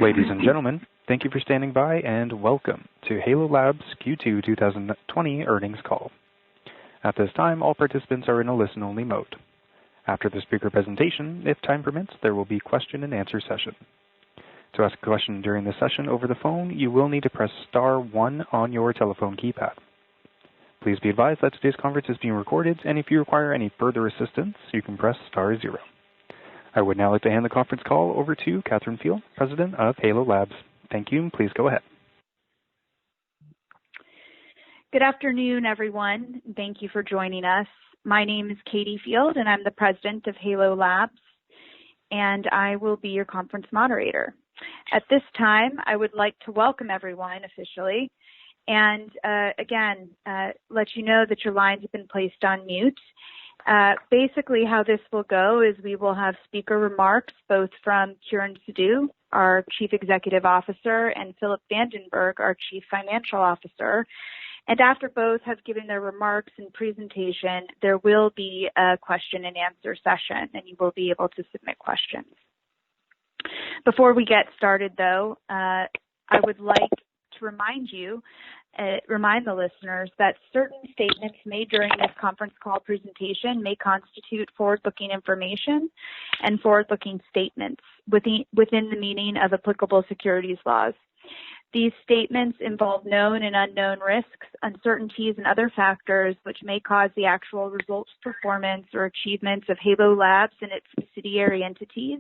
Ladies and gentlemen, thank you for standing by and welcome to Halo Labs Q2 2020 earnings call. At this time, all participants are in a listen-only mode. After the speaker presentation, if time permits, there will be a question and answer session. To ask a question during the session over the phone, you will need to press star 1 on your telephone keypad. Please be advised that today's conference is being recorded, and if you require any further assistance, you can press star 0. I would now like to hand the conference call over to Catherine Field, President of Halo Labs. Thank you. Please go ahead. Good afternoon, everyone. Thank you for joining us. My name is Katie Field, and I'm the President of Halo Labs, and I will be your conference moderator. At this time, I would like to welcome everyone officially, and let you know that your lines have been placed on mute. Basically, how this will go is we will have speaker remarks both from Kiran, Sidhu, our Chief Executive Officer, and Philip Vandenberg, our Chief Financial Officer. And after both have given their remarks and presentation, there will be a question and answer session, and you will be able to submit questions. Before we get started, though, I would like to remind the listeners that certain statements made during this conference call presentation may constitute forward-looking information and forward-looking statements within the meaning of applicable securities laws. These statements involve known and unknown risks, uncertainties, and other factors which may cause the actual results, performance, or achievements of Halo Labs and its subsidiary entities,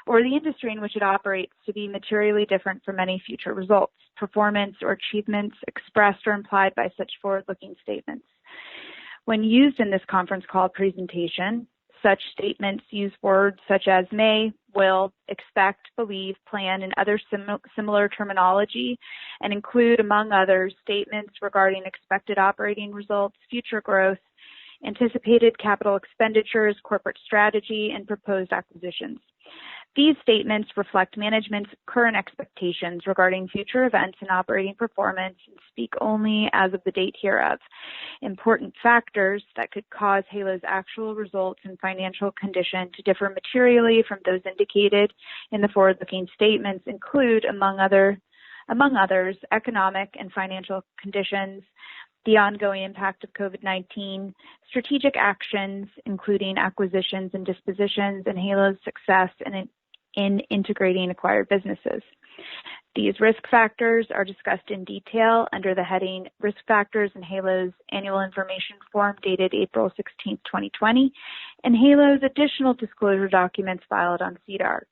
or the industry in which it operates, to be materially different from any future results, performance, or achievements expressed or implied by such forward-looking statements. When used in this conference call presentation, such statements use words such as may, will, expect, believe, plan, and other similar terminology, and include, among others, statements regarding expected operating results, future growth, anticipated capital expenditures, corporate strategy, and proposed acquisitions. These statements reflect management's current expectations regarding future events and operating performance and speak only as of the date hereof. Important factors that could cause Halo's actual results and financial condition to differ materially from those indicated in the forward-looking statements include, among others, economic and financial conditions, the ongoing impact of COVID-19, strategic actions, including acquisitions and dispositions, and Halo's success in integrating acquired businesses. These risk factors are discussed in detail under the heading Risk Factors in Halo's Annual Information Form dated April 16, 2020, and Halo's additional disclosure documents filed on SEDAR.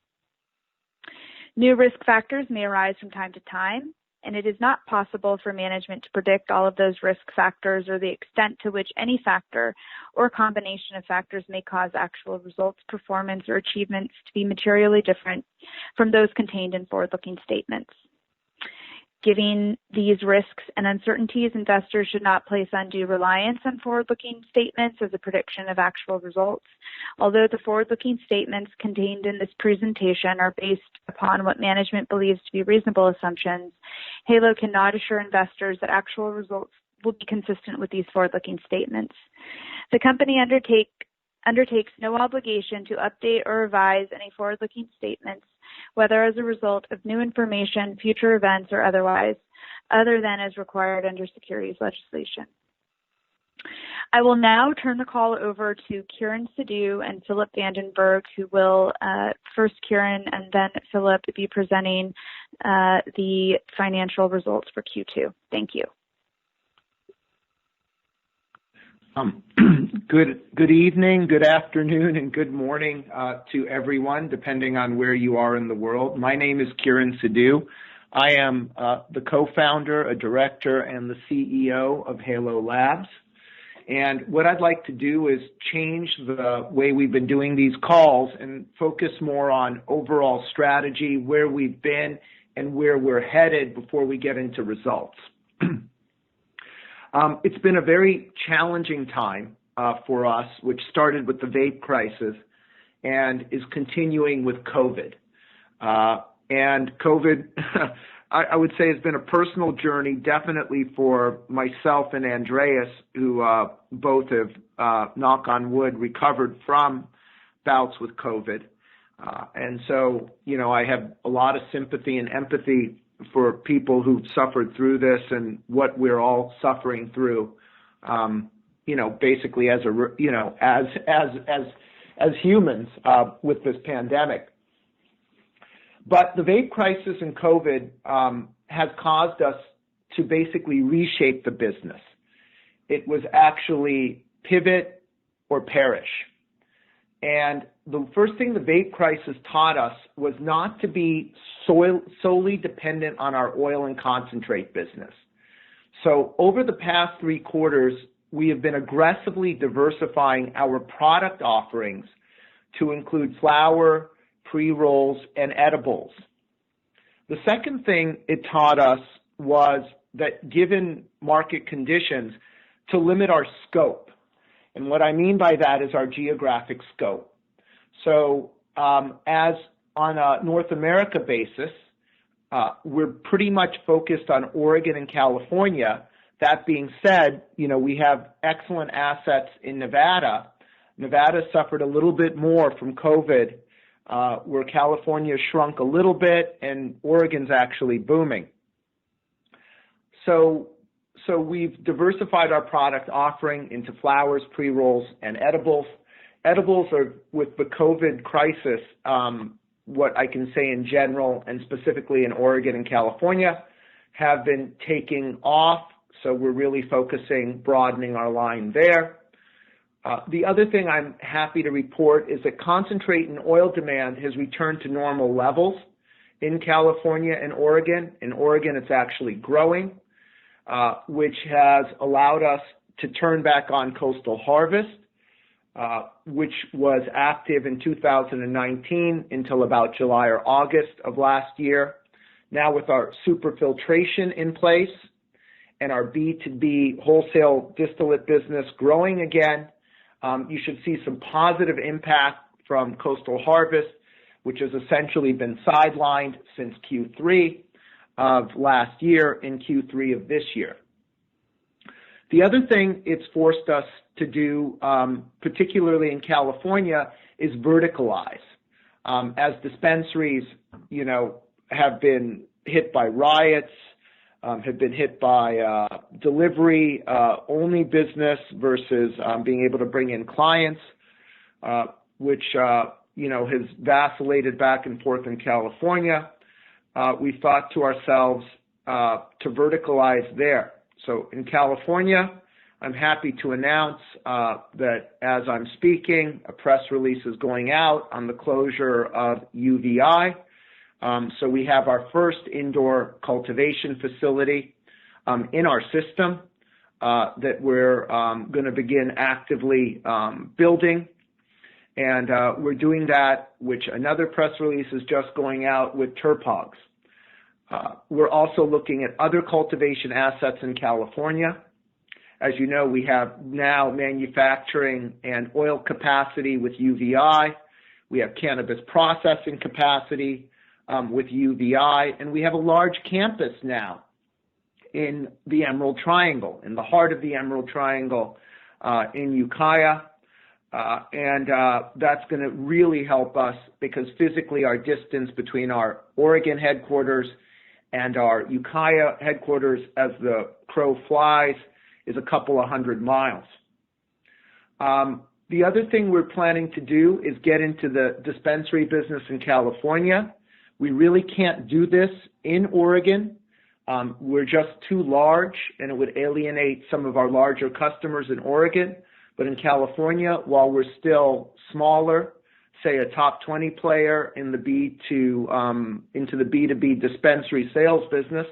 New risk factors may arise from time to time, and it is not possible for management to predict all of those risk factors or the extent to which any factor or combination of factors may cause actual results, performance, or achievements to be materially different from those contained in forward-looking statements. Given these risks and uncertainties, investors should not place undue reliance on forward-looking statements as a prediction of actual results. Although the forward-looking statements contained in this presentation are based upon what management believes to be reasonable assumptions, Halo cannot assure investors that actual results will be consistent with these forward-looking statements. The company undertakes no obligation to update or revise any forward-looking statements, whether as a result of new information, future events, or otherwise, other than as required under securities legislation. I will now turn the call over to Kiran, Sidhu, and Philip Vandenberg, who will, first Kiran and then Philip, be presenting the financial results for Q2. Thank you. Good evening, good afternoon, and good morning to everyone, depending on where you are in the world. My name is Kiran Sidhu. I am the co-founder, a director, and the CEO of Halo Labs. And what I'd like to do is change the way we've been doing these calls and focus more on overall strategy, where we've been, and where we're headed before we get into results. It's been a very challenging time for us, which started with the vape crisis and is continuing with COVID. And COVID, I would say, has been a personal journey, definitely for myself and Andreas, who both have, knock on wood, recovered from bouts with COVID. And so, I have a lot of sympathy and empathy for people who've suffered through this and what we're all suffering through, basically as humans with this pandemic. But the vape crisis and COVID has caused us to basically reshape the business. It was actually pivot or perish. And the first thing the vape crisis taught us was not to be solely dependent on our oil and concentrate business. So over the past 3 quarters, we have been aggressively diversifying our product offerings to include flower, pre-rolls, and edibles. The second thing it taught us was that given market conditions, to limit our scope. And what I mean by that is our geographic scope. So as on a North America basis, we're pretty much focused on Oregon and California. That being said, we have excellent assets in Nevada. Nevada suffered a little bit more from COVID, where California shrunk a little bit and Oregon's actually booming. So we've diversified our product offering into flowers, pre-rolls, and edibles. Edibles are, with the COVID crisis, what I can say in general, and specifically in Oregon and California, have been taking off. So we're really focusing, broadening our line there. The other thing I'm happy to report is that concentrate and oil demand has returned to normal levels in California and Oregon. In Oregon, it's actually growing, which has allowed us to turn back on Coastal Harvest, which was active in 2019 until about July or August of last year. Now with our superfiltration in place and our B2B wholesale distillate business growing again, you should see some positive impact from Coastal Harvest, which has essentially been sidelined since Q3 of last year and Q3 of this year. The other thing it's forced us to do, particularly in California, is verticalize. As dispensaries, have been hit by riots, have been hit by delivery only business versus being able to bring in clients, which has vacillated back and forth in California. We thought to ourselves to verticalize there. So in California, I'm happy to announce that as I'm speaking, a press release is going out on the closure of UVI. So we have our first indoor cultivation facility in our system that we're going to begin actively building. And we're doing that, which another press release is just going out with Terp Hogs. We're also looking at other cultivation assets in California. As you know, we have now manufacturing and oil capacity with UVI. We have cannabis processing capacity with UVI, and we have a large campus now in the Emerald Triangle, in the heart of the Emerald Triangle in Ukiah. And that's going to really help us because physically our distance between our Oregon headquarters and our Ukiah headquarters, as the crow flies, is a couple of 100 miles. The other thing we're planning to do is get into the dispensary business in California. We really can't do this in Oregon. We're just too large, and it would alienate some of our larger customers in Oregon. But in California, while we're still smaller, say a top 20 player in the into the B2B dispensary sales business,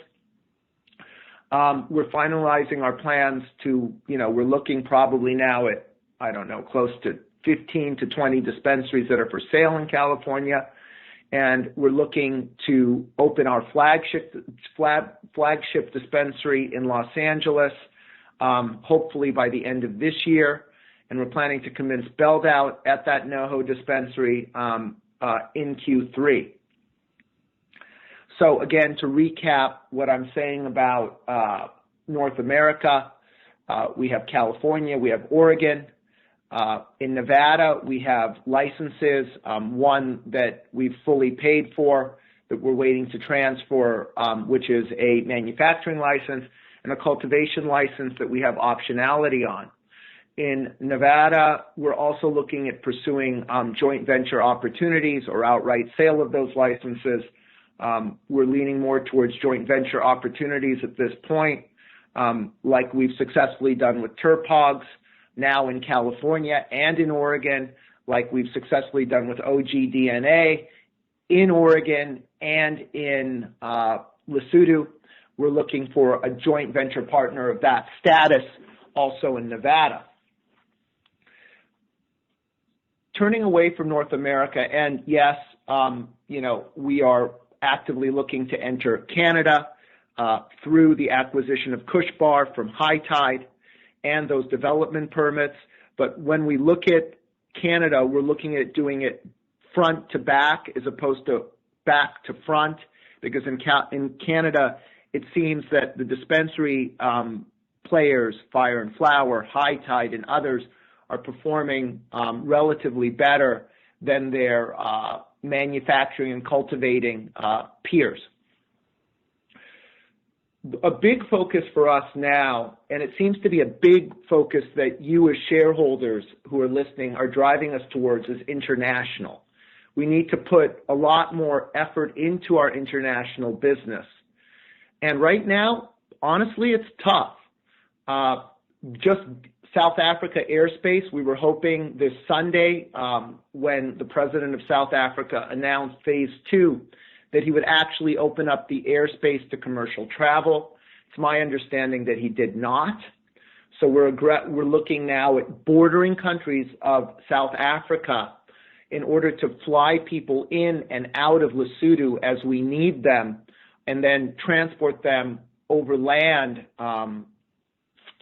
we're finalizing our plans to, we're looking probably now at, close to 15 to 20 dispensaries that are for sale in California. And we're looking to open our flagship dispensary in Los Angeles, hopefully by the end of this year. And we're planning to commence build out at that NoHo dispensary in Q3. So again, to recap what I'm saying about North America, we have California, we have Oregon, In Nevada, we have licenses, one that we've fully paid for that we're waiting to transfer, which is a manufacturing license, and a cultivation license that we have optionality on. In Nevada, we're also looking at pursuing joint venture opportunities or outright sale of those licenses. We're leaning more towards joint venture opportunities at this point, like we've successfully done with Terpogs, now in California and in Oregon, like we've successfully done with OGDNA in Oregon and in Lesotho. We're looking for a joint venture partner of that status also in Nevada. Turning away from North America, and yes, we are actively looking to enter Canada through the acquisition of Kush Bar from High Tide and those development permits. But when we look at Canada, we're looking at doing it front to back as opposed to back to front, because in Canada, it seems that the dispensary players, Fire and Flower, High Tide, and others are performing relatively better than their manufacturing and cultivating peers. A big focus for us now, and it seems to be a big focus that you as shareholders who are listening are driving us towards, is international. We need to put a lot more effort into our international business. And right now, honestly, it's tough. Just South Africa airspace, we were hoping this Sunday when the president of South Africa announced phase 2 that he would actually open up the airspace to commercial travel. It's my understanding that he did not. So we're looking now at bordering countries of South Africa in order to fly people in and out of Lesotho as we need them, and then transport them over land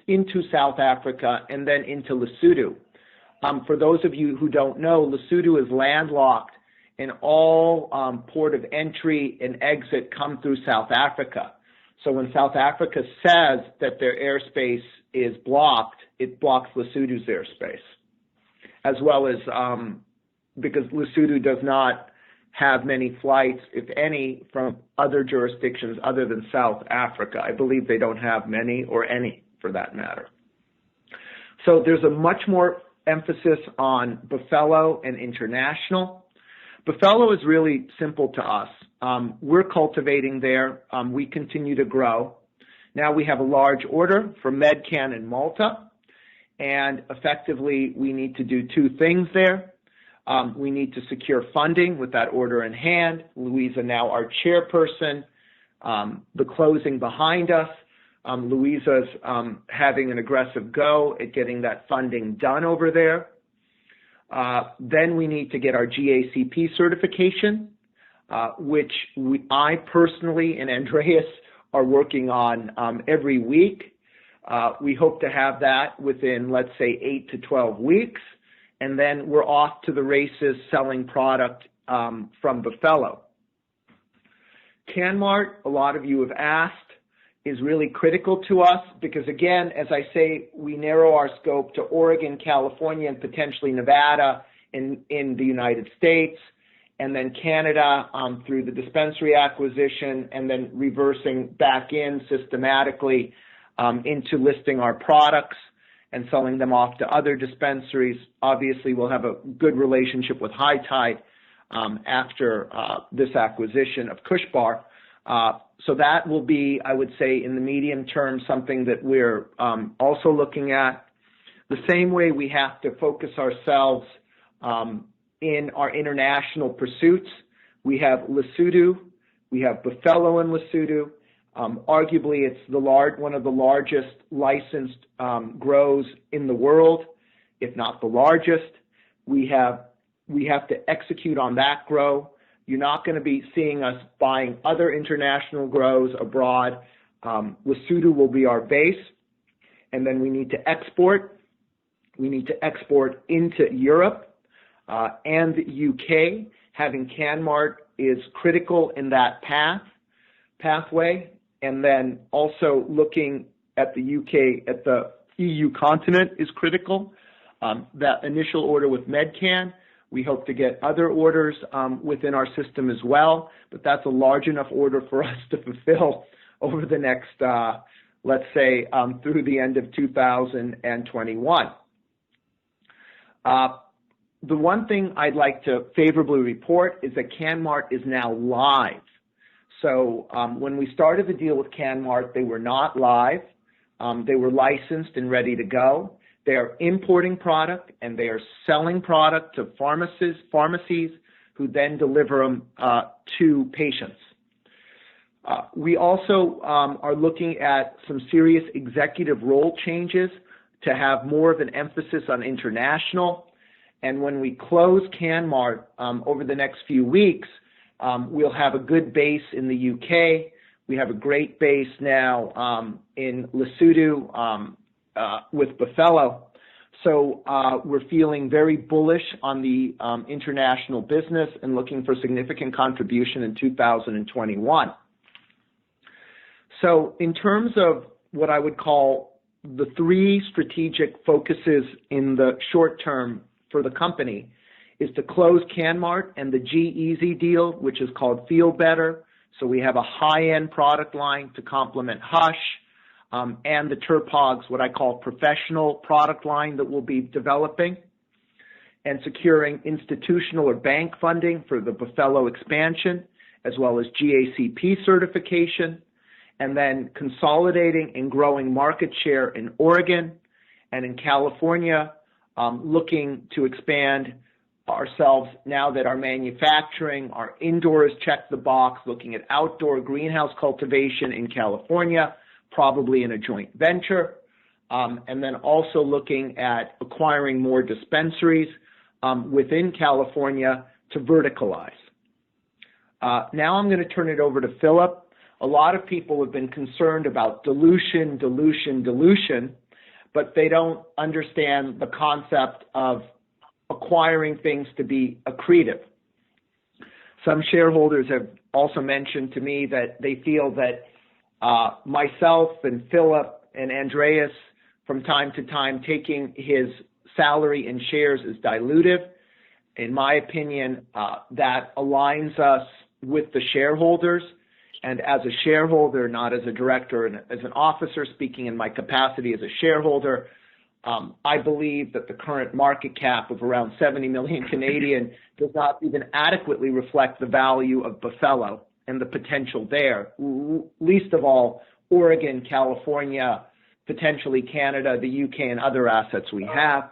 into South Africa and then into Lesotho. For those of you who don't know, Lesotho is landlocked, and all port of entry and exit come through South Africa. So when South Africa says that their airspace is blocked, it blocks Lesotho's airspace, as well as because Lesotho does not have many flights, if any, from other jurisdictions other than South Africa. I believe they don't have many or any, for that matter. So there's a much more emphasis on Buffalo and international. Buffalo is really simple to us. We're cultivating there. We continue to grow. Now we have a large order from Medcan in Malta, and effectively we need to do two things there. We need to secure funding with that order in hand. Louisa, now our chairperson, the closing behind us. Louisa's having an aggressive go at getting that funding done over there. Then we need to get our GACP certification, which I personally and Andreas are working on every week. We hope to have that within, let's say, 8 to 12 weeks. And then we're off to the races selling product from Buffalo. CanMart, a lot of you have asked, is really critical to us because, again, as I say, we narrow our scope to Oregon, California, and potentially Nevada in the United States, and then Canada through the dispensary acquisition, and then reversing back in systematically into listing our products and selling them off to other dispensaries. Obviously, we'll have a good relationship with High Tide after this acquisition of Kush Bar. So that will be, I would say, in the medium term, something that we're also looking at. The same way we have to focus ourselves in our international pursuits. We have Lesotho, we have Buffalo in Lesotho. Arguably, it's one of the largest licensed grows in the world, if not the largest. We have to execute on that grow. You're not going to be seeing us buying other international grows abroad. Lesotho will be our base, and then we need to export. We need to export into Europe and the UK. Having CanMart is critical in that pathway, and then also looking at the UK, at the EU continent is critical. that initial order with Medcan. We hope to get other orders within our system as well, but that's a large enough order for us to fulfill over the next, let's say, through the end of 2021. The one thing I'd like to favorably report is that CanMart is now live. So when we started the deal with CanMart, they were not live. They were licensed and ready to go. They are importing product and they are selling product to pharmacies who then deliver them to patients. We also are looking at some serious executive role changes to have more of an emphasis on international. And when we close CanMart over the next few weeks, we'll have a good base in the UK. We have a great base now in Lesotho with Buffalo. So we're feeling very bullish on the international business and looking for significant contribution in 2021. So in terms of what I would call the three strategic focuses in the short term for the company is to close CanMart and the G-Easy deal, which is called Feel Better. So we have a high-end product line to complement Hush and the Terpogs, what I call professional product line that we'll be developing, and securing institutional or bank funding for the Buffalo expansion, as well as GACP certification, and then consolidating and growing market share in Oregon and in California, looking to expand ourselves now that our manufacturing, our indoors check the box, looking at outdoor greenhouse cultivation in California, probably in a joint venture, and then also looking at acquiring more dispensaries within California to verticalize. Now I'm going to turn it over to Philip. A lot of people have been concerned about dilution, but they don't understand the concept of acquiring things to be accretive. Some shareholders have also mentioned to me that they feel that myself and Philip and Andreas from time to time taking his salary in shares is dilutive. In my opinion, that aligns us with the shareholders. And as a shareholder, not as a director and as an officer, speaking in my capacity as a shareholder, I believe that the current market cap of around 70 million Canadian does not even adequately reflect the value of Buffalo and the potential there, least of all Oregon, California, potentially Canada, the UK, and other assets we have.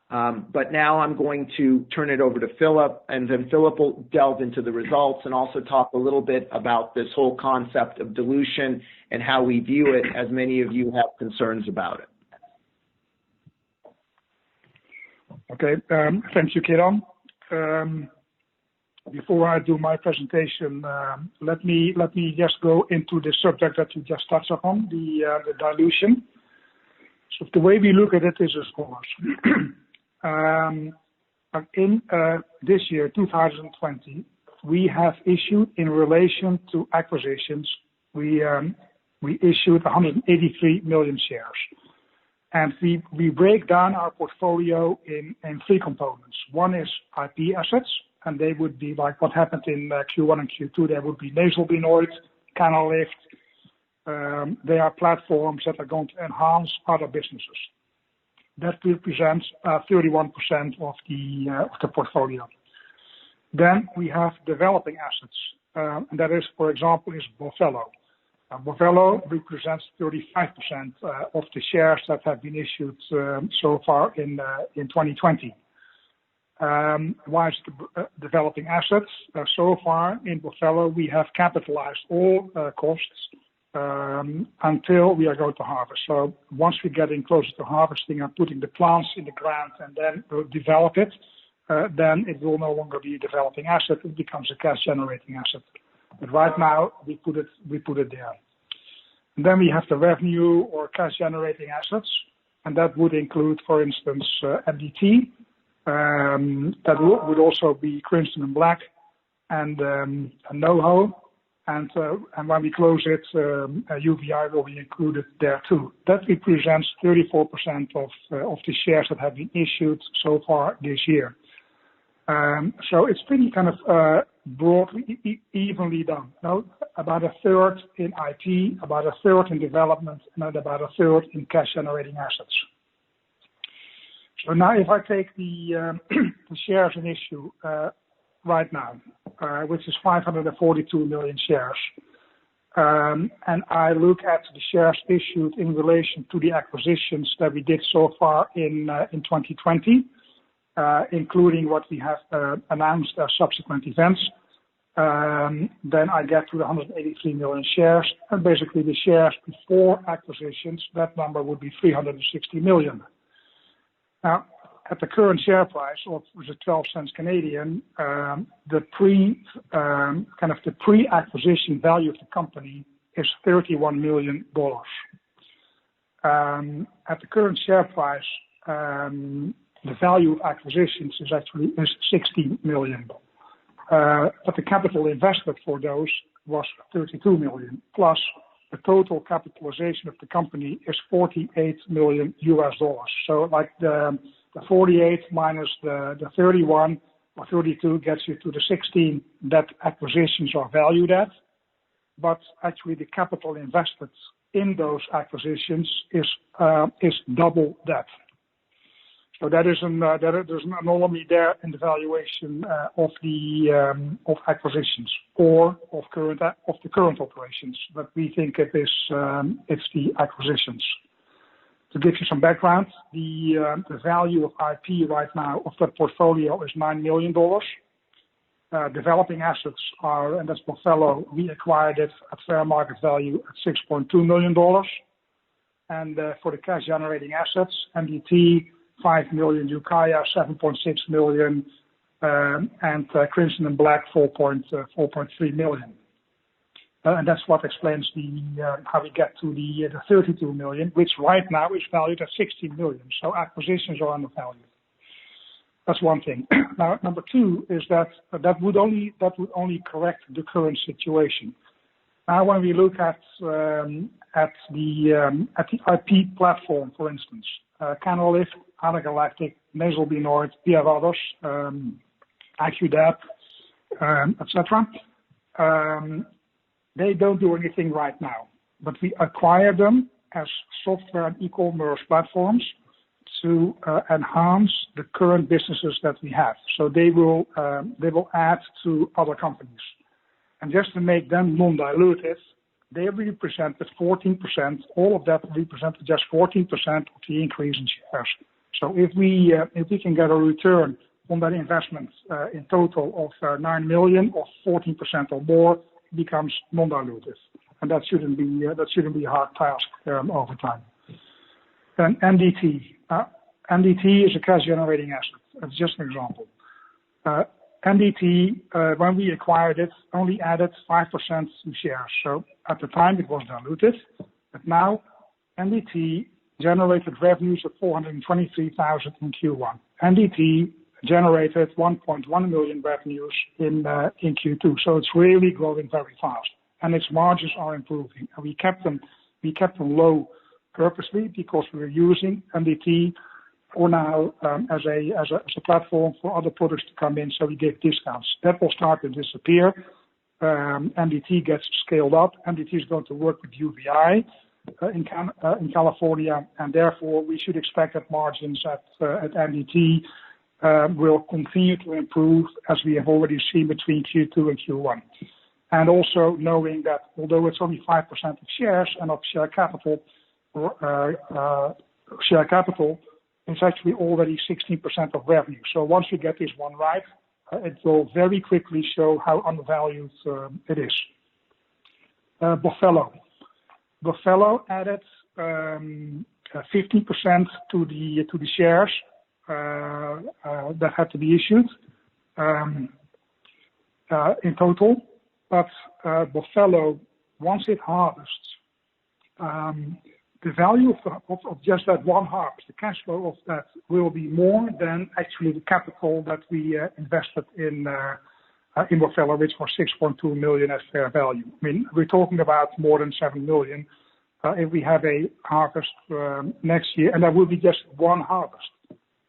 But now I'm going to turn it over to Philip, and then Philip will delve into the results and also talk a little bit about this whole concept of dilution and how we view it, as many of you have concerns about it. Okay, thank you, Kiran. Before I do my presentation, let me just go into the subject that you just touched upon, the dilution. So the way we look at it is as follows. In this year, 2020, we have issued, in relation to acquisitions, we issued 183 million shares. And we break down our portfolio in three components. One is IP assets, and they would be like what happened in Q1 and Q2. There would be nasal beanoid, canal lift. They are platforms that are going to enhance other businesses. That represents 31% of the portfolio. Then we have developing assets, and that is, for example, is Buffalo. Buffalo represents 35% of the shares that have been issued so far in 2020. Whilst developing assets, so far in Buffalo, we have capitalized all costs until we are going to harvest. So once we're getting closer to harvesting and putting the plants in the ground and then develop it, then it will no longer be a developing asset. It becomes a cash generating asset. But right now we put it there. And then we have the revenue or cash generating assets, and that would include, for instance, MDT. That would also be Crimson and Black and NoHo. And when we close it, UVI will be included there too. That represents 34% of the shares that have been issued so far this year. So it's pretty kind of broadly evenly done. Now, about a third in IT, about a third in development, and about a third in cash-generating assets. So now, if I take the shares in issue right now, which is 542 million shares, and I look at the shares issued in relation to the acquisitions that we did so far in 2020, including what we have announced as subsequent events, then I get to the 183 million shares, and basically the shares before acquisitions, that number would be 360 million. Now, at the current share price, or was it 12 cents Canadian, the pre-acquisition value of the company is $31 million. At the current share price, the value of acquisitions is 60 million. But the capital invested for those was 32 million, plus the total capitalization of the company is $48 million. So like the 48 minus the 31 or 32 gets you to the 16 that acquisitions are valued at. But actually the capital invested in those acquisitions is double that. So that is there's an anomaly there in the valuation of acquisitions or of the current operations, but we think it's the acquisitions. To give you some background, the value of IP right now of that portfolio is $9 million. Developing assets are, and that's Buffalo, we acquired it at fair market value at $6.2 million. And for the cash generating assets, MDT, 5 million, Ukiah, 7.6 million, and Crimson and Black, 4.3 million. And that's what explains how we get to the 32 million, which right now is valued at 16 million. So acquisitions are undervalued. That's one thing. Now, number two is that would only correct the current situation. Now, when we look at the IP platform, for instance, Canalift, Galactic, Nasal Benoid, we have others, AGEEF, etc. They don't do anything right now, but we acquire them as software and e-commerce platforms to enhance the current businesses that we have. So they will add to other companies. And just to make them non-dilutive, they represented 14%. All of that represented just 14% of the increase in shares. So if we can get a return on that investment in total of 9 million or 14% or more, it becomes non-dilutive, and that shouldn't be a hard task over time. Then MDT. MDT is a cash generating asset. That's just an example. MDT, when we acquired it, only added 5% to shares. So at the time it was dilutive, but now MDT generated revenues of 423,000 in Q1. MDT generated 1.1 million revenues in Q2. So it's really growing very fast, and its margins are improving. And we kept them low purposely because we were using MDT for now as a platform for other products to come in. So we gave discounts. That will start to disappear. MDT gets scaled up. MDT is going to work with UVI in California, and therefore we should expect that margins at MDT will continue to improve as we have already seen between Q2 and Q1. And also knowing that although it's only 5% of shares and of share capital, it's actually already 16% of revenue. So once you get this one right, it will very quickly show how undervalued it is. Buffalo added 15% to the shares that had to be issued in total. But Buffalo, once it harvests, the value of just that one harvest, the cash flow of that will be more than actually the capital that we invested in in Boffello, which was 6.2 million at fair value. I mean, we're talking about more than 7 million if we have a harvest next year, and that will be just one harvest.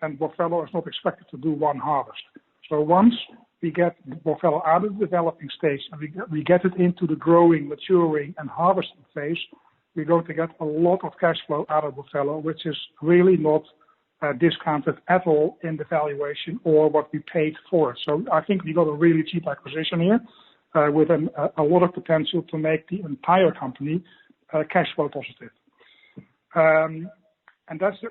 And Boffello is not expected to do one harvest. So once we get Boffello out of the developing stage and we get it into the growing, maturing, and harvesting phase, we're going to get a lot of cash flow out of Boffello, which is really not discounted at all in the valuation or what we paid for it. So I think we got a really cheap acquisition here with a lot of potential to make the entire company cash flow positive. And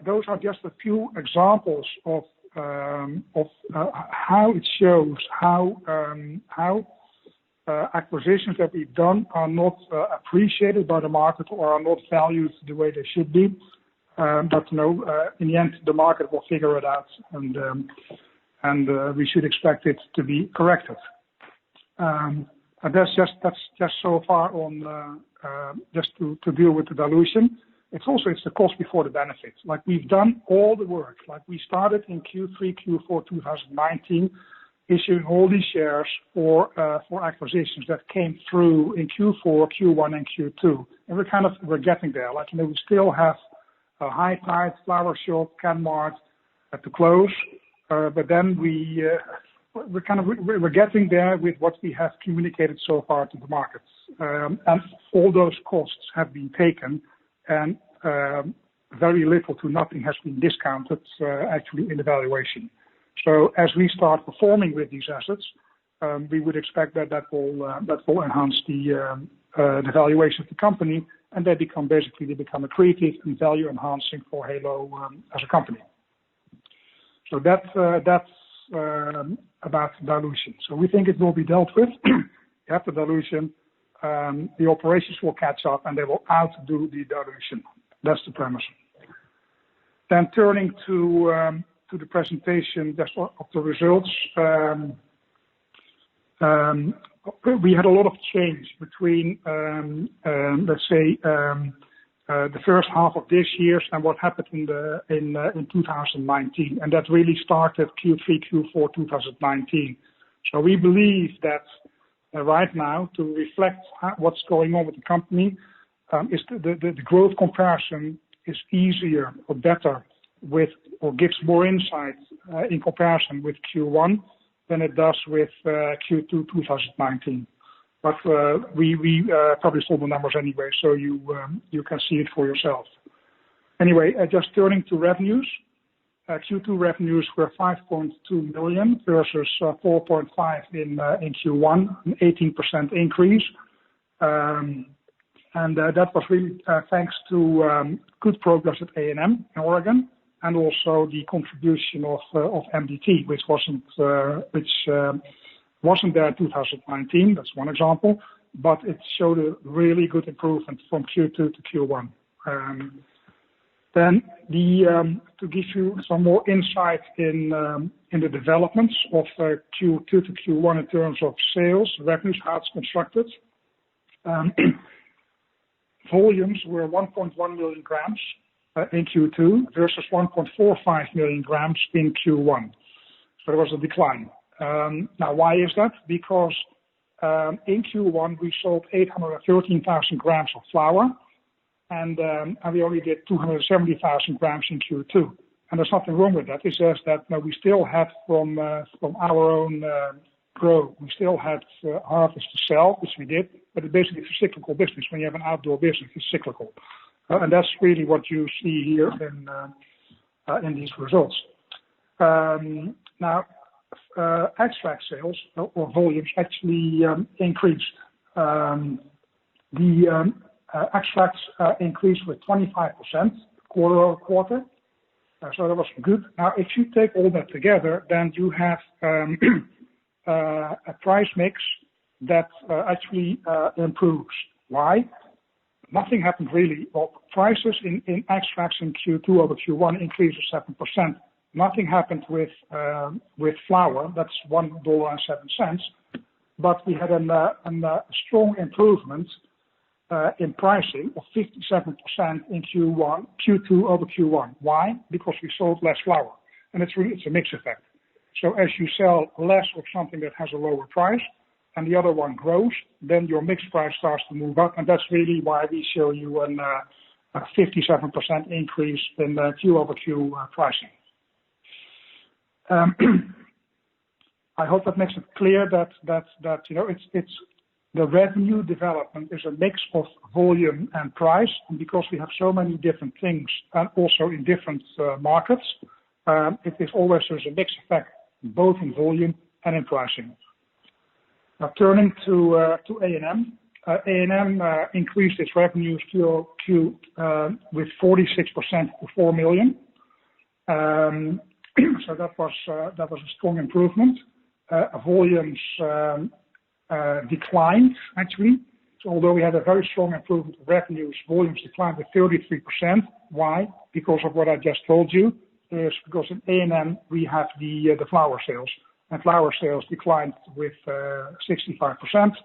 those are just a few examples of how it shows how acquisitions that we've done are not appreciated by the market or are not valued the way they should be. But in the end, the market will figure it out, and we should expect it to be corrected. And that's just so far on just to deal with the dilution. It's the cost before the benefits. Like we've done all the work. Like we started in Q3, Q4 2019, issuing all these shares for acquisitions that came through in Q4, Q1, and Q2, and we're getting there. Like we still have a High Tide, Flower Shop, Canmart to close, but then we're getting there with what we have communicated so far to the markets, and all those costs have been taken, and very little to nothing has been discounted actually in the valuation. So as we start performing with these assets, we would expect that will enhance the valuation of the company, and they become accretive and value enhancing for Halo as a company. So that's about dilution. So we think it will be dealt with. After dilution, the operations will catch up and they will outdo the dilution. That's the premise. Then turning to the presentation of the results. We had a lot of change between, let's say, the first half of this year and what happened in 2019, and that really started Q3, Q4 2019. So we believe that right now, to reflect what's going on with the company, is the growth comparison is easier or better or gives more insight in comparison with Q1 than it does with Q2 2019. But we published all the numbers anyway, so you can see it for yourself. Anyway, just turning to revenues. Q2 revenues were 5.2 million versus 4.5 in Q1, an 18% increase. And that was really thanks to good progress at A&M in Oregon, and also the contribution of MDT, which wasn't there in 2019. That's one example, but it showed a really good improvement from Q2 to Q1. Then to give you some more insight in the developments of Q2 to Q1 in terms of sales, revenues, how it's constructed. Volumes were 1.1 million grams in Q2 versus 1.45 million grams in Q1. So there was a decline. Now, why is that? Because in Q1 we sold 813,000 grams of flour, and we only did 270,000 grams in Q2. And there's nothing wrong with that. It's just that we still had from our own grow, we still had harvest to sell, which we did, but basically it's a cyclical business. When you have an outdoor business, it's cyclical. And that's really what you see here in these results. Now, extract sales or volumes actually increased. The extracts increased with 25% quarter-over-quarter. So that was good. Now, if you take all that together, then you have a price mix that actually improves. Why? Nothing happened really. Well, prices in extracts in Q2 over Q1 increased 7%. Nothing happened with flour. That's $1.07. But we had a strong improvement in pricing of 57% in Q2 over Q1. Why? Because we sold less flour, and it's a mix effect. So as you sell less of something that has a lower price and the other one grows, then your mix price starts to move up. And that's really why we show you a 57% increase in Q over Q pricing. I hope that makes it clear that it's the revenue development is a mix of volume and price, and because we have so many different things and also in different markets, it is always there's a mix effect both in volume and in pricing. Now turning to A&M. A&M increased its revenues Q with 46% to 4 million. So that was a strong improvement. Volumes declined actually. So although we had a very strong improvement of revenues, volumes declined with 33%. Why? Because of what I just told you. Is because in A&M we have the flower sales, and flower sales declined with 65%.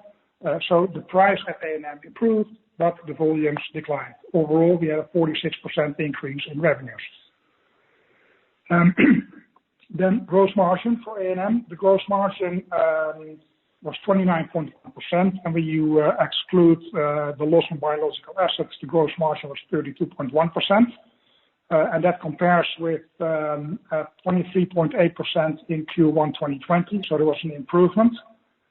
So the price at A&M improved, but the volumes declined. Overall, we had a 46% increase in revenues. Then gross margin for A&M. The gross margin was 29.1%, and when you exclude the loss on biological assets, the gross margin was 32.1%, and that compares with 23.8% in Q1 2020. So there was an improvement,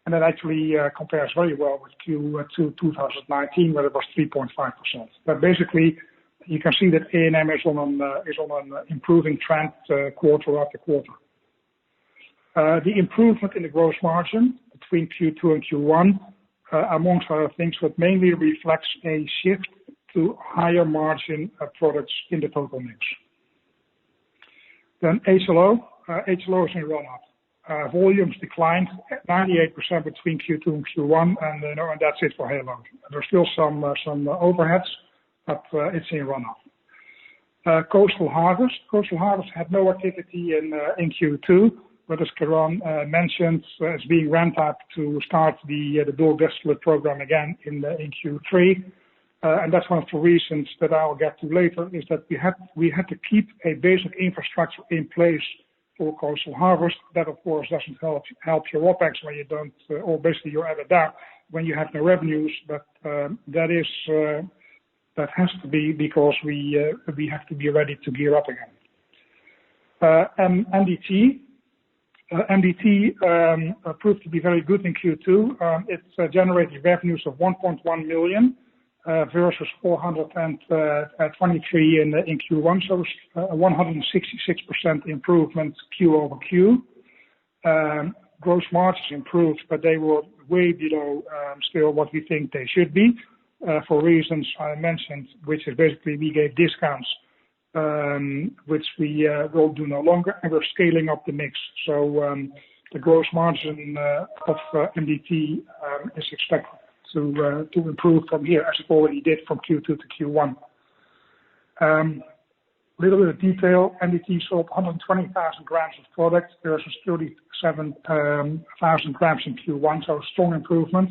and that actually compares very well with Q2 2019, where it was 3.5%. But basically, you can see that A&M is on an improving trend quarter after quarter. The improvement in the gross margin between Q2 and Q1, amongst other things, what mainly reflects a shift to higher margin products in the total mix. Then HLO. HLO is in run-up. Volumes declined 98% between Q2 and Q1, and that's it for Halo. There's still some overheads, but it's in run-up. Coastal Harvest. Coastal Harvest had no activity in Q2, but as Kiran mentioned, it's being ramped up to start the bulk distillate program again in Q3. And that's one of the reasons that I'll get to later, is that we had to keep a basic infrastructure in place for Coastal Harvest. That of course doesn't help your OPEX when you don't, or basically your EBITDA when you have no revenues. But that has to be because we have to be ready to gear up again. MDT. MDT proved to be very good in Q2. It's generated revenues of 1.1 million versus 423 in Q1, so it's a 166% improvement Q over Q. Gross margins improved, but they were way below still what we think they should be for reasons I mentioned, which is basically we gave discounts, which we will do no longer, and we're scaling up the mix. So the gross margin of MDT is expected to improve from here, as it already did from Q2 to Q1. Little bit of detail. MDT sold 120,000 grams of product versus 37,000 grams in Q1, so a strong improvement.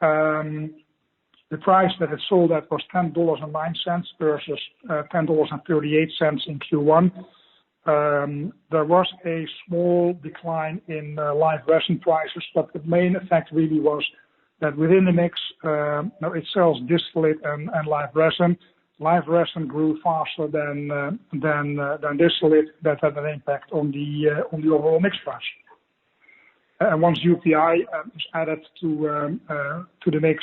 The price that it sold at was $10.09 versus $10.38 in Q1. There was a small decline in live resin prices, but the main effect really was that within the mix, it sells distillate and live resin. Live resin grew faster than distillate. That had an impact on the overall mix price. And once UPI is added to the mix,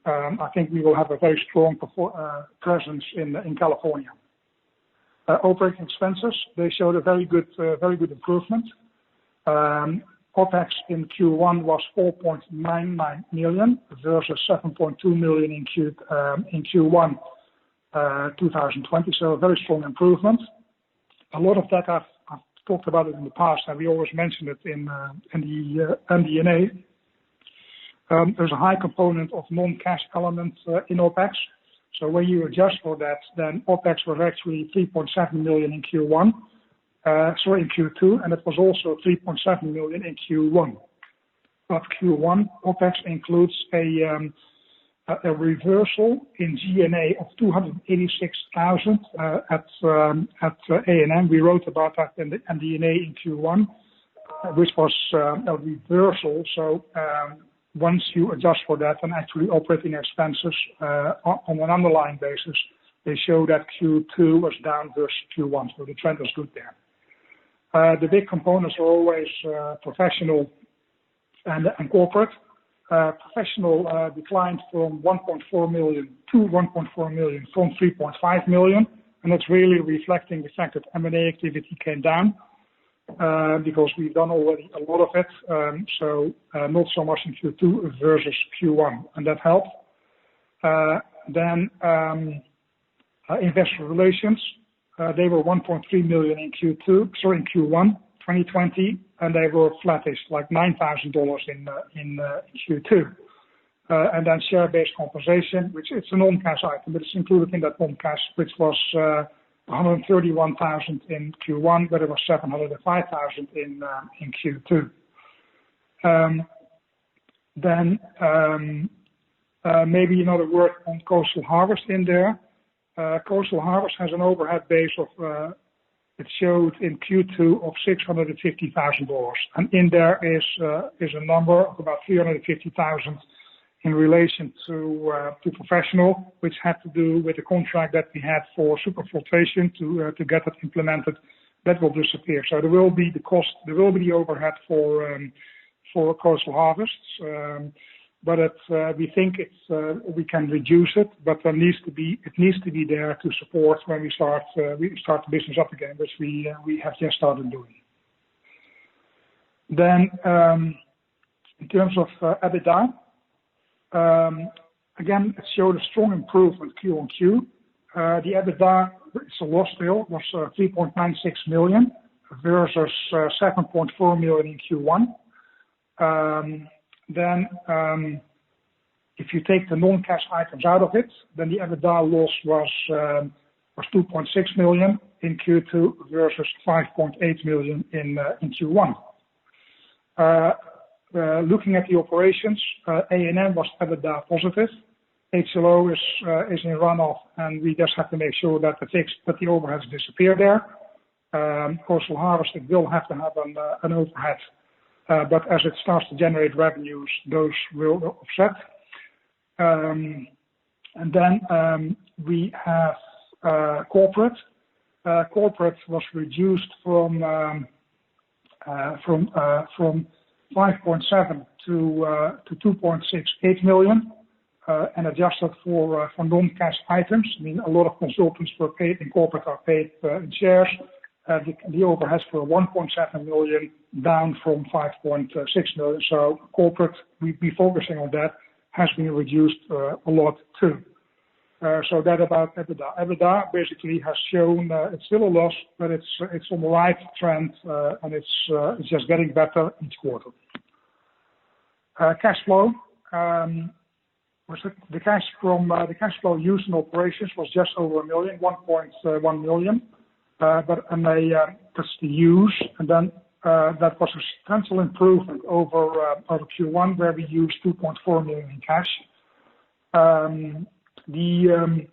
I think we will have a very strong presence in California. Operating expenses, they showed a very good improvement. OPEX in Q1 was 4.99 million versus 7.2 million in Q1 2020, so a very strong improvement. A lot of that I've talked about it in the past, and we always mention it in the MD&A. There's a high component of non-cash elements in OPEX. So when you adjust for that, then OPEX was actually 3.7 million in Q2, and it was also 3.7 million in Q1. But Q1 OPEX includes a a reversal in G&A of 286,000 at A&M. We wrote about that in the MD&A in Q1, which was a reversal. So once you adjust for that, and actually operating expenses on an underlying basis, they show that Q2 was down versus Q1, so the trend was good there. The big components are always professional and corporate. Professional declined from 1.4 million to 1.4 million from 3.5 million, and that's really reflecting the fact that M&A activity came down because we've done already a lot of it, so not so much in Q2 versus Q1, and that helped. Then investor relations, they were 1.3 million in Q1 2020, and they were flattish, like $9,000 in Q2. And then share-based compensation, which it's a non-cash item, but it's included in that non-cash, which was 131,000 in Q1, but it was 705,000 in Q2. Then maybe another word on Coastal Harvest in there. Coastal Harvest has an overhead base of it showed in Q2 of $650,000, and in there is a number of about 350,000 in relation to professional, which had to do with the contract that we had for superfiltration to get it implemented. That will disappear. So there will be the cost, there will be the overhead for Coastal Harvests, but we think we can reduce it, but it needs to be there to support when we start the business up again, which we have just started doing. Then in terms of EBITDA, again, it showed a strong improvement Q on Q. The EBITDA, it's a loss still, was 3.96 million versus 7.4 million in Q1. Then if you take the non-cash items out of it, then the EBITDA loss was 2.6 million in Q2 versus 5.8 million in Q1. Looking at the operations, A&M was EBITDA positive. HLO is in runoff, and we just have to make sure that the overheads disappear there. Coastal Harvest, it will have to have an overhead, but as it starts to generate revenues, those will offset. And then we have corporate. Corporate was reduced from 5.7 to 2.68 million, and adjusted for non-cash items. I mean, a lot of consultants were paid in corporate are paid in shares. The overheads were 1.7 million, down from 5.6 million. So corporate, we be focusing on that, has been reduced a lot too. So that about EBITDA. EBITDA basically has shown it's still a loss, but it's on the right trend, and it's just getting better each quarter. Cash flow. The cash flow used in operations was just over 1 million, 1.1 million. That's the use, and then that was a substantial improvement over Q1, where we used 2.4 million in cash. The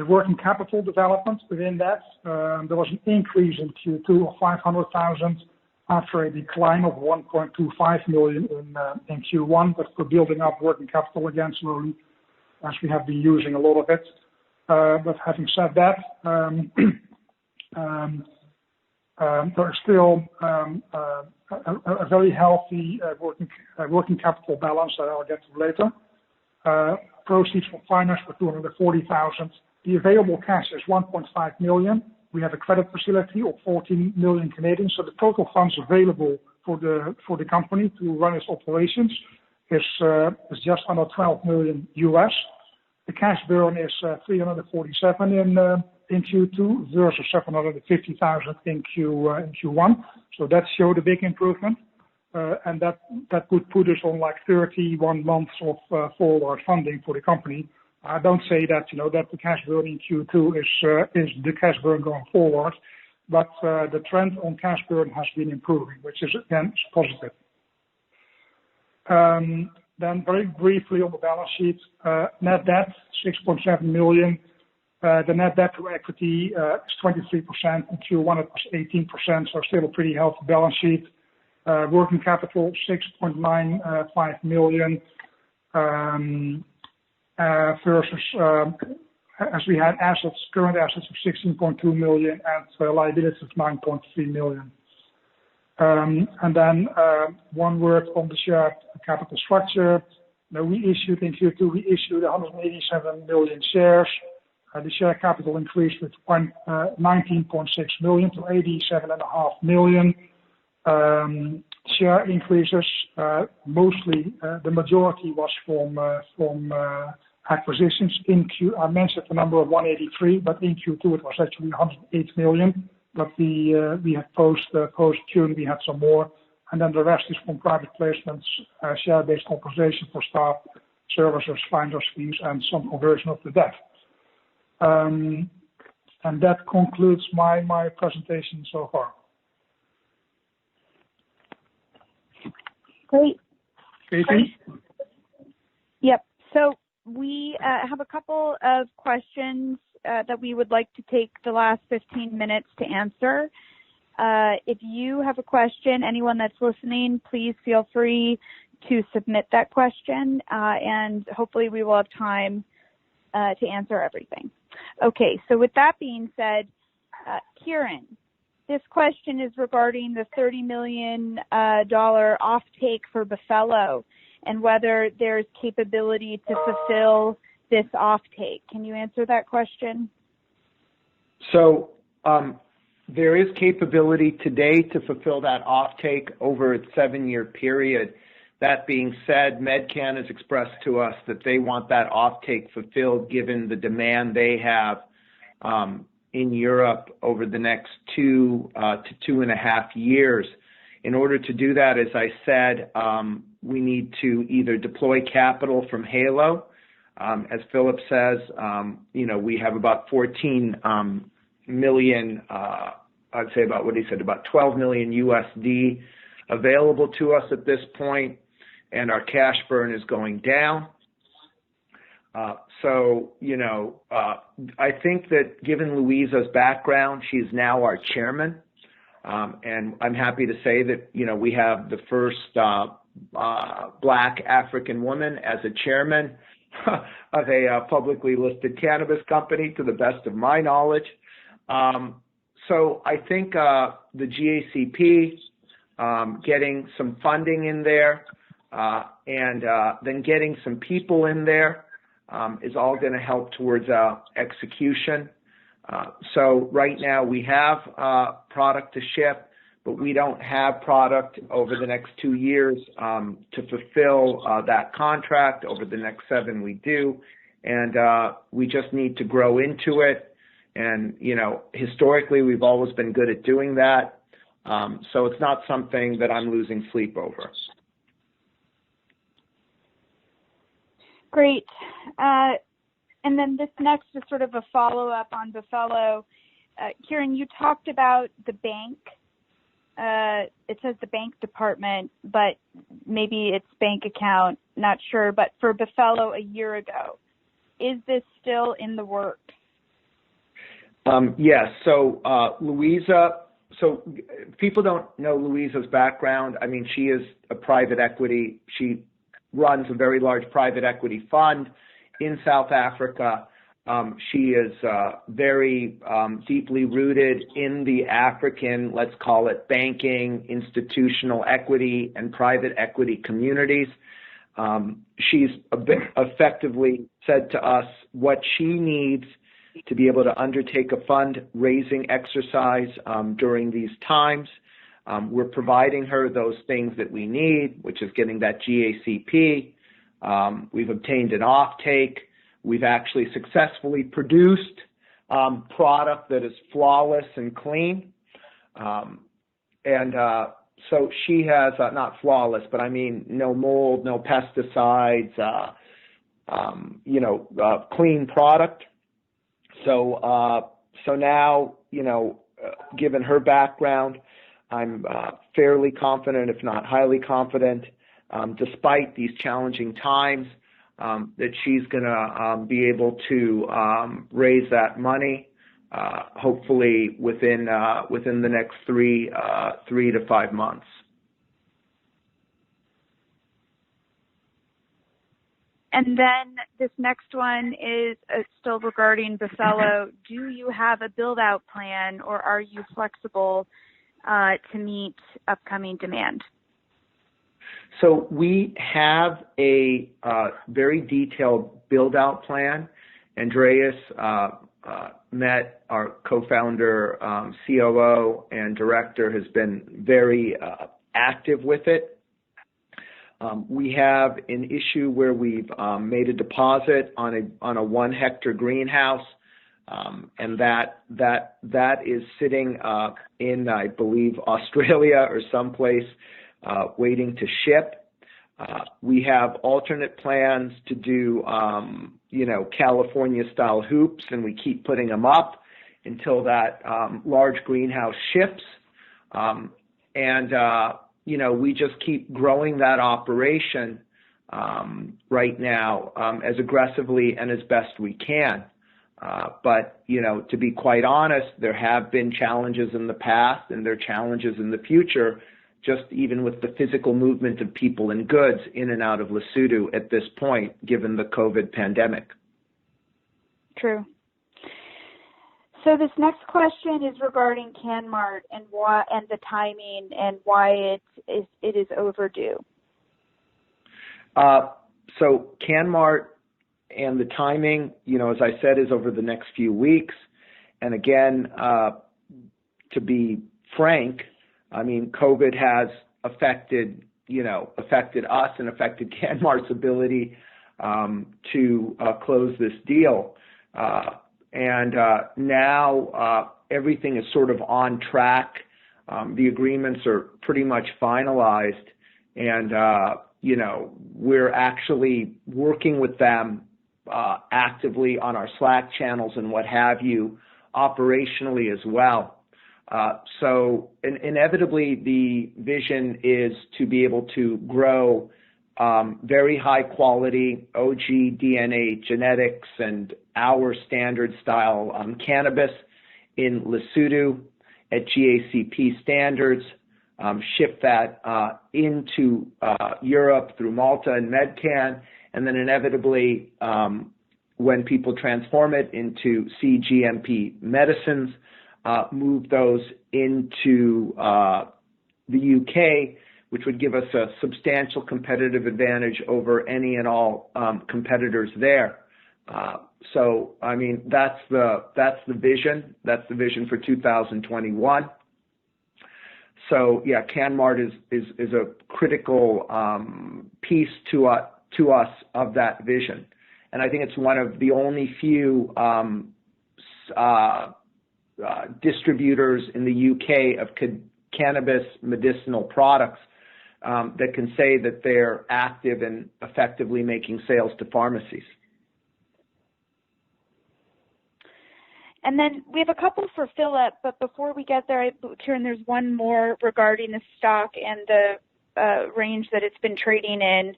working capital development within that, there was an increase in Q2 of 500,000 after a decline of 1.25 million in Q1, but we're building up working capital again slowly, as we have been using a lot of it. But having said that, there's still a very healthy working capital balance that I'll get to later. Proceeds from finance for 240,000. The available cash is 1.5 million. We have a credit facility of 14 million Canadian. So the total funds available for the company to run its operations is just under 12 million US. The cash burn is 347 in Q2 versus 750,000 in Q1. So that showed a big improvement, and that would put us on like 31 months of forward funding for the company. I don't say that that the cash burn in Q2 is the cash burn going forward, but the trend on cash burn has been improving, which is again positive. Then very briefly on the balance sheet, net debt, 6.7 million. The net debt to equity is 23%. In Q1 it was 18%, so still a pretty healthy balance sheet. Working capital, 6.95 million, versus, as we had current assets of 16.2 million and liabilities of 9.3 million. And then one word on the share capital structure. Now, we issued in Q2, 187 million shares. The share capital increased with 19.6 million to 87.5 million. Share increases, mostly the majority was from acquisitions. I mentioned the number of 183, but in Q2 it was actually 108 million. But we had post-June we had some more, and then the rest is from private placements, share-based compensation for staff, services, finder's fees, and some conversion of the debt. And that concludes my presentation so far. Great. Katie? Yep. So we have a couple of questions that we would like to take the last 15 minutes to answer. If you have a question, anyone that's listening, please feel free to submit that question, and hopefully we will have time to answer everything. Okay, so with that being said, Kiran, this question is regarding the $30 million offtake for Buffalo and whether there's capability to fulfill this offtake. Can you answer that question? So there is capability today to fulfill that offtake over a 7-year period. That being said, Medcan has expressed to us that they want that offtake fulfilled given the demand they have in Europe over the next 2 to 2.5 years. In order to do that, as I said, we need to either deploy capital from Halo. As Philip says, we have about 14 million, I'd say about what he said, about 12 million USD available to us at this point, and our cash burn is going down. I think that given Louisa's background, she's now our chairman, and I'm happy to say that, we have the first Black African woman as a chairman of a publicly listed cannabis company, to the best of my knowledge. So I think the GACP, getting some funding in there, and then getting some people in there is all going to help towards execution. So right now we have product to ship, but we don't have product over the next 2 years to fulfill that contract. Over the next 7 we do, and we just need to grow into it. And, historically we've always been good at doing that. So it's not something that I'm losing sleep over. Great. And then this next is sort of a follow-up on Buffalo. Kiran, you talked about the bank. It says the bank department, but maybe it's bank account, not sure. But for Buffalo a year ago, is this still in the works? Yes. So Louisa, so people don't know Louisa's background. I mean, she is a private equity. She runs a very large private equity fund in South Africa. She is very deeply rooted in the African, let's call it, banking, institutional equity, and private equity communities. She's effectively said to us what she needs to be able to undertake a fundraising exercise during these times. We're providing her those things that we need, which is getting that GACP. We've obtained an offtake. We've actually successfully produced product that is flawless and clean. So she has, not flawless, but I mean no mold, no pesticides, clean product. So now, given her background, I'm fairly confident, if not highly confident, despite these challenging times, that she's going to be able to raise that money, hopefully within the next 3 to 5 months. And then this next one is still regarding Basello. Do you have a build-out plan, or are you flexible to meet upcoming demand? So we have a very detailed build-out plan. Andreas Met, our co-founder, COO, and director, has been very active with it. We have an issue where we've made a deposit on a 1 hectare greenhouse, and that is sitting in, I believe, Australia or someplace, waiting to ship. We have alternate plans to do, California-style hoops, and we keep putting them up until that large greenhouse ships. We just keep growing that operation right now as aggressively and as best we can. But to be quite honest, there have been challenges in the past, and there are challenges in the future, just even with the physical movement of people and goods in and out of Lesotho at this point, given the COVID pandemic. True. So this next question is regarding CanMart and the timing and why it is overdue. So CanMart and the timing, as I said, is over the next few weeks. And again, to be frank, I mean, COVID has affected us and affected CanMart's ability to close this deal. And now everything is sort of on track. The agreements are pretty much finalized, and we're actually working with them actively on our Slack channels and what have you, operationally as well. So inevitably, the vision is to be able to grow very high quality OG DNA genetics and our standard style cannabis in Lesotho at GACP standards, ship that into Europe through Malta and Medcan, and then inevitably when people transform it into CGMP medicines, move those into the UK, which would give us a substantial competitive advantage over any and all competitors there. So, I mean, that's the vision. That's the vision for 2021. So, yeah, CanMart is a critical piece to us of that vision, and I think it's one of the only few distributors in the UK of cannabis medicinal products that can say that they're active and effectively making sales to pharmacies. And then we have a couple for Philip, but before we get there, Kiran, there's one more regarding the stock and the range that it's been trading in,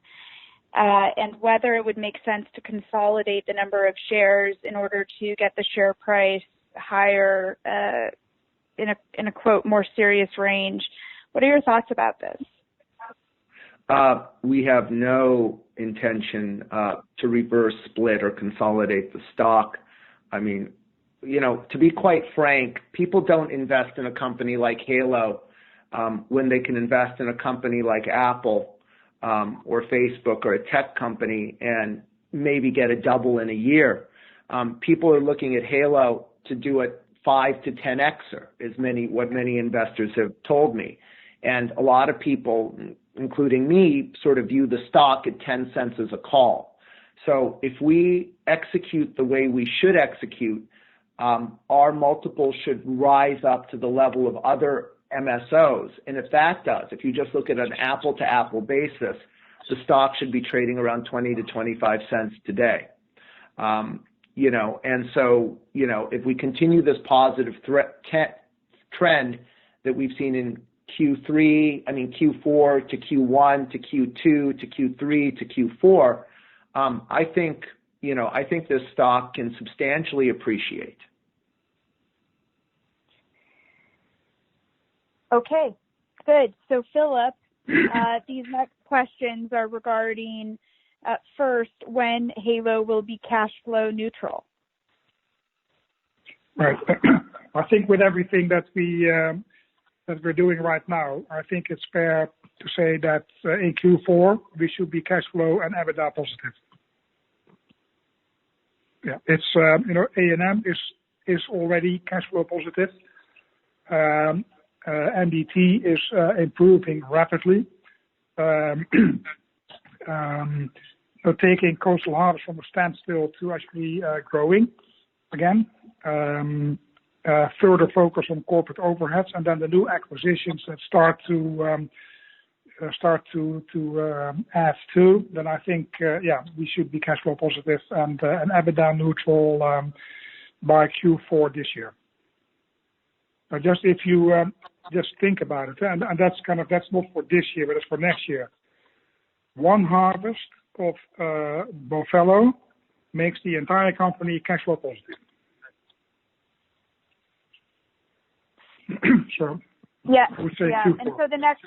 and whether it would make sense to consolidate the number of shares in order to get the share price higher in a quote more serious range. What are your thoughts about this? We have no intention to reverse split or consolidate the stock. I mean, to be quite frank, people don't invest in a company like Halo when they can invest in a company like Apple or Facebook or a tech company and maybe get a double in a year. People are looking at Halo to do it 5 to 10xer, what many investors have told me. And a lot of people, including me, sort of view the stock at 10 cents as a call. So if we execute the way we should execute, our multiple should rise up to the level of other MSOs. And if that does, if you just look at an apple-to-apple basis, the stock should be trading around 20 to 25 cents today. And so, if we continue this positive trend that we've seen in Q4 to Q1 to Q2 to Q3 to Q4, I think this stock can substantially appreciate. Okay, good. So Philip, these next questions are regarding first, when Halo will be cash flow neutral. Right. I think with everything that we're doing right now, I think it's fair to say that in Q4 we should be cash flow and EBITDA positive. Yeah, it's A&M is already cash flow positive. NDT is improving rapidly. Taking Coastal Harvest from a standstill to actually growing again. Further focus on corporate overheads, and then the new acquisitions that start to add to. Then I think we should be cash flow positive and EBITDA neutral by Q4 this year. Just if you just think about it, and that's not for this year, but it's for next year. One harvest of Buffalo makes the entire company cash flow positive. So yeah, I would say yeah. Q4. And so the next,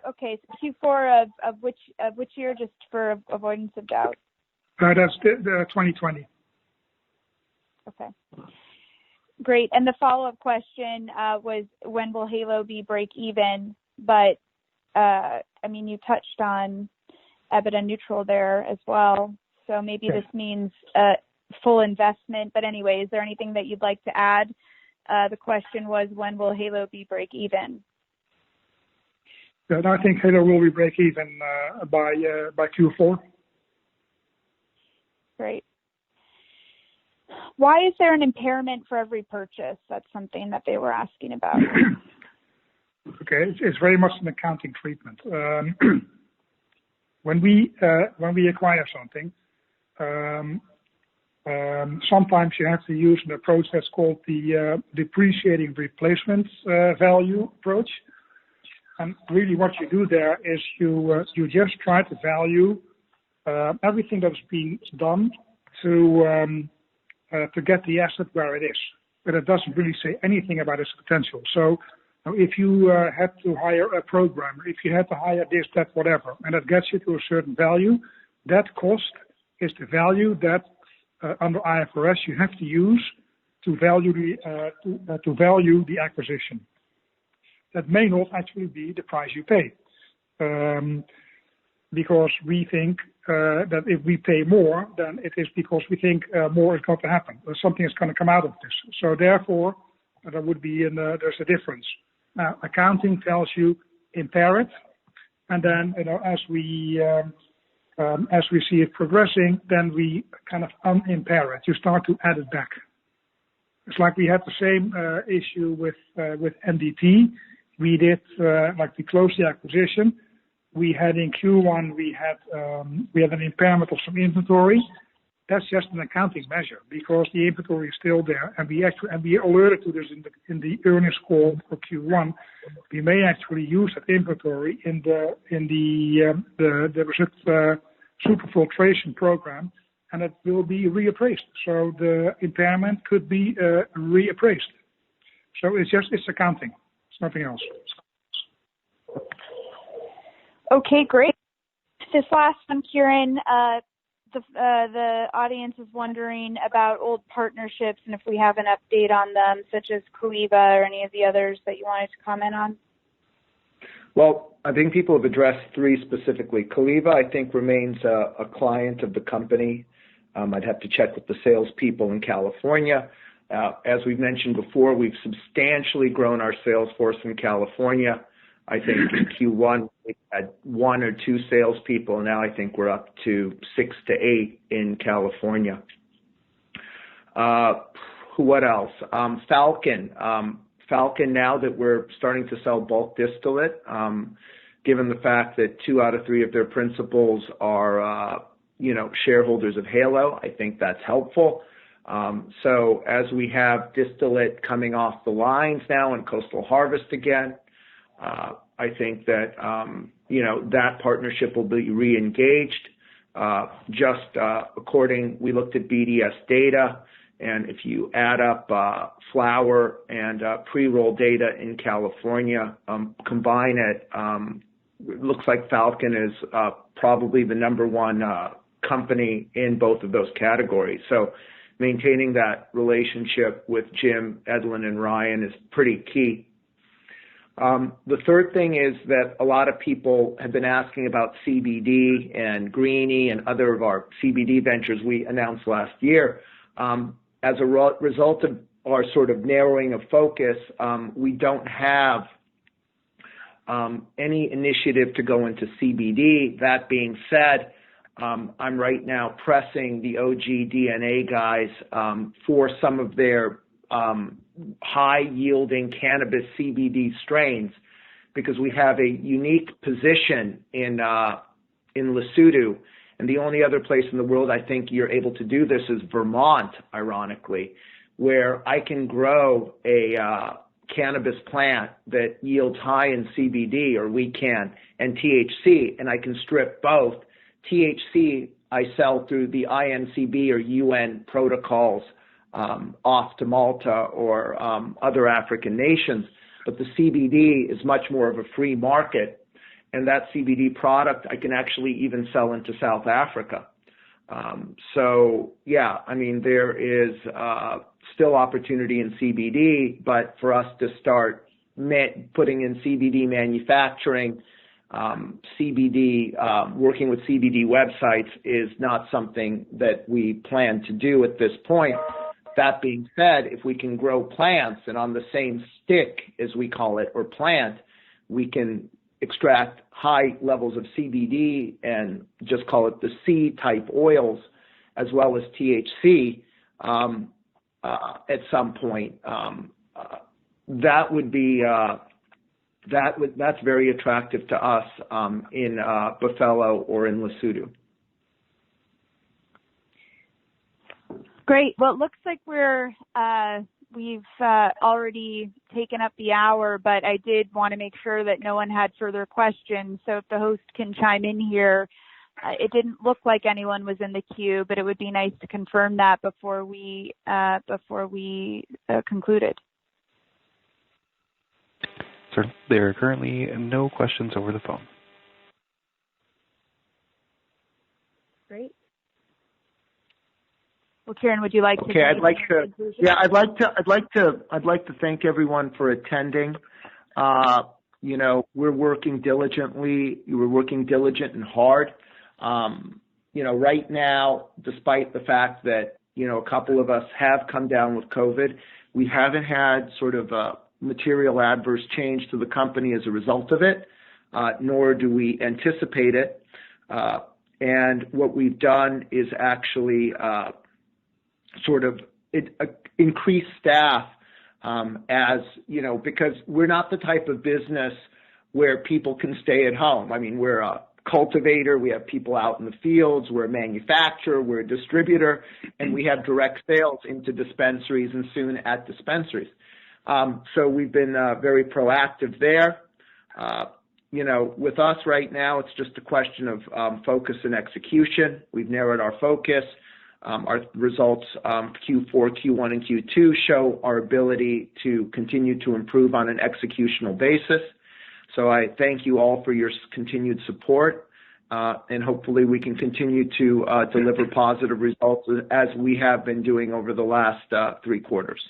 okay, so Q4 of which year, just for avoidance of doubt? That's the 2020. Okay. Great. And the follow-up question was, when will Halo be break even? But you touched on EBITDA neutral there as well. So maybe this means full investment. But anyway, is there anything that you'd like to add? The question was, when will Halo be break even? Yeah, I think Halo will be break even by Q4. Great. Why is there an impairment for every purchase? That's something that they were asking about. Okay, it's very much an accounting treatment. When we acquire something, sometimes you have to use an approach that's called the depreciating replacement value approach. And really, what you do there is you just try to value everything that's being done to get the asset where it is, but it doesn't really say anything about its potential. So if you had to hire a programmer, if you had to hire this, that, whatever, and that gets you to a certain value, that cost is the value that under IFRS you have to use to value the acquisition. That may not actually be the price you pay, because we think that if we pay more, then it is because we think more is going to happen, or something is going to come out of this. So therefore, there would be there's a difference. Now, accounting tells you impair it, and then as we see it progressing, then we kind of unimpair it. You start to add it back. It's like we had the same issue with NDT. We did we closed the acquisition. We had in Q1 we had an impairment of some inventory. That's just an accounting measure because the inventory is still there, and we alerted to this in the earnings call for Q1. We may actually use that inventory in the superfiltration program, and it will be reappraised. So the impairment could be reappraised. So it's accounting. It's nothing else. Okay, great. This last one, Kiran, the audience is wondering about old partnerships and if we have an update on them, such as Kaliva or any of the others that you wanted to comment on. Well, I think people have addressed three specifically. Kaliva, I think, remains a client of the company. I'd have to check with the salespeople in California. As we've mentioned before, we've substantially grown our sales force in California. I think in Q1 we had 1 or 2 salespeople. Now I think we're up to 6 to 8 in California. What else? Falcon. Falcon, now that we're starting to sell bulk distillate, given the fact that 2 out of 3 of their principals are, shareholders of Halo, I think that's helpful. So as we have distillate coming off the lines now in Coastal Harvest again, I think that, that partnership will be re-engaged. We looked at BDS data, and if you add up flower and pre-roll data in California, combine it, it looks like Falcon is probably the number one company in both of those categories. So maintaining that relationship with Jim, Edlin, and Ryan is pretty key. The third thing is that a lot of people have been asking about CBD and Greenie and other of our CBD ventures we announced last year. As a result of our sort of narrowing of focus, we don't have any initiative to go into CBD. That being said, I'm right now pressing the OG DNA guys for some of their high-yielding cannabis CBD strains, because we have a unique position in Lesotho, and the only other place in the world I think you're able to do this is Vermont, ironically, where I can grow a cannabis plant that yields high in CBD, or we can, and THC, and I can strip both. THC I sell through the INCB or UN protocols off to Malta or other African nations, but the CBD is much more of a free market, and that CBD product I can actually even sell into South Africa. There is still opportunity in CBD, but for us to start putting in CBD manufacturing, working with CBD websites is not something that we plan to do at this point. That being said, if we can grow plants and on the same stick, as we call it, or plant, we can extract high levels of CBD and just call it the C-type oils, as well as THC at some point. That's very attractive to us in Buffalo or in Lesotho. Great. Well, it looks like we've already taken up the hour, but I did want to make sure that no one had further questions. So if the host can chime in here, it didn't look like anyone was in the queue, but it would be nice to confirm that before we concluded. Sir, there are currently no questions over the phone. Great. Well, Kiran, would you like to? Okay, I'd like to thank everyone for attending. We're working diligently. We're working diligent and hard. Right now, despite the fact that a couple of us have come down with COVID, we haven't had sort of a material adverse change to the company as a result of it, nor do we anticipate it. And what we've done is actually increase staff because we're not the type of business where people can stay at home. I mean, we're a cultivator, we have people out in the fields, we're a manufacturer, we're a distributor, and we have direct sales into dispensaries and soon at dispensaries. So we've been very proactive there. With us right now, it's just a question of focus and execution. We've narrowed our focus. Our results, Q4, Q1, and Q2 show our ability to continue to improve on an executional basis. So I thank you all for your continued support, and hopefully we can continue to deliver positive results as we have been doing over the last 3 quarters.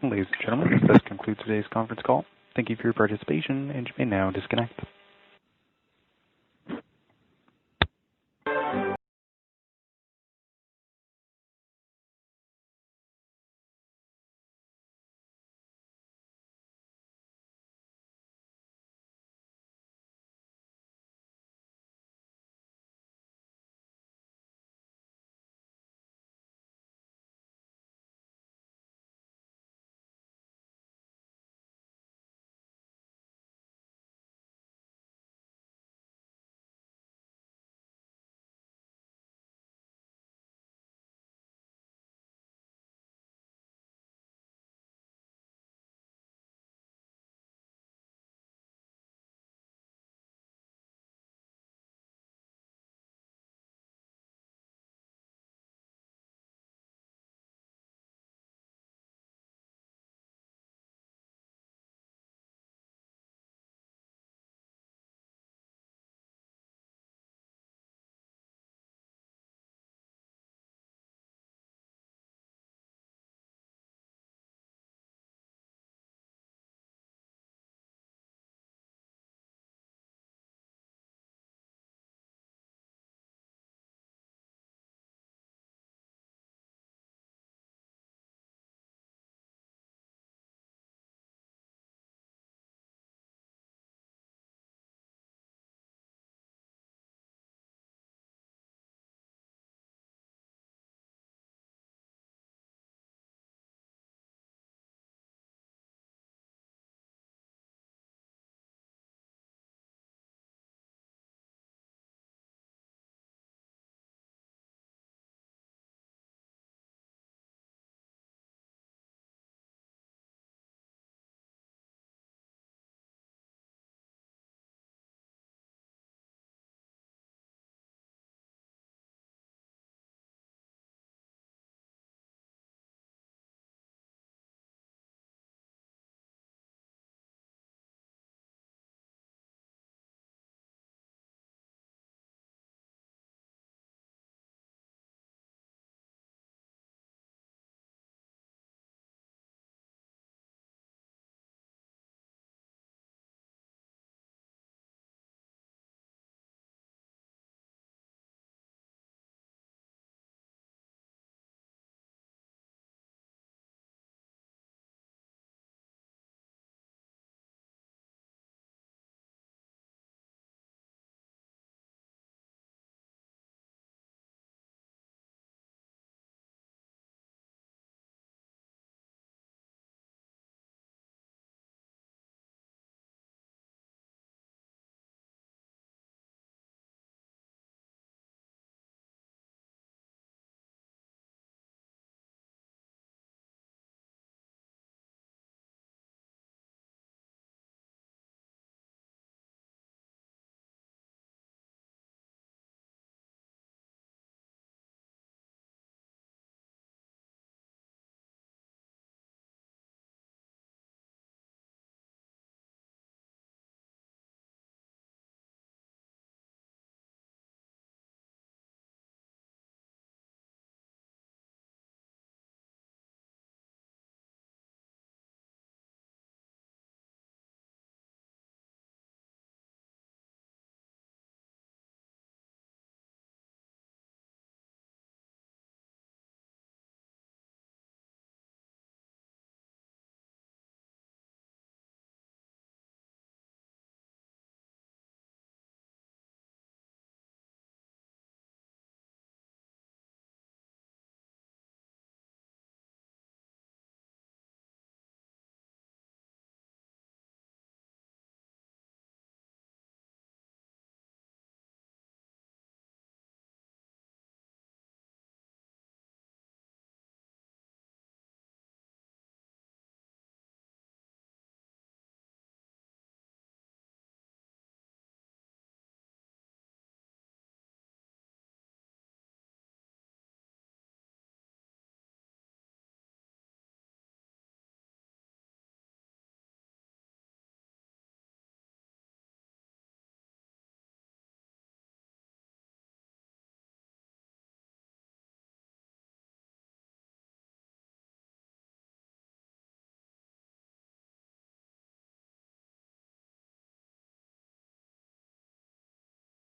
Ladies and gentlemen, this does conclude today's conference call. Thank you for your participation, and you may now disconnect.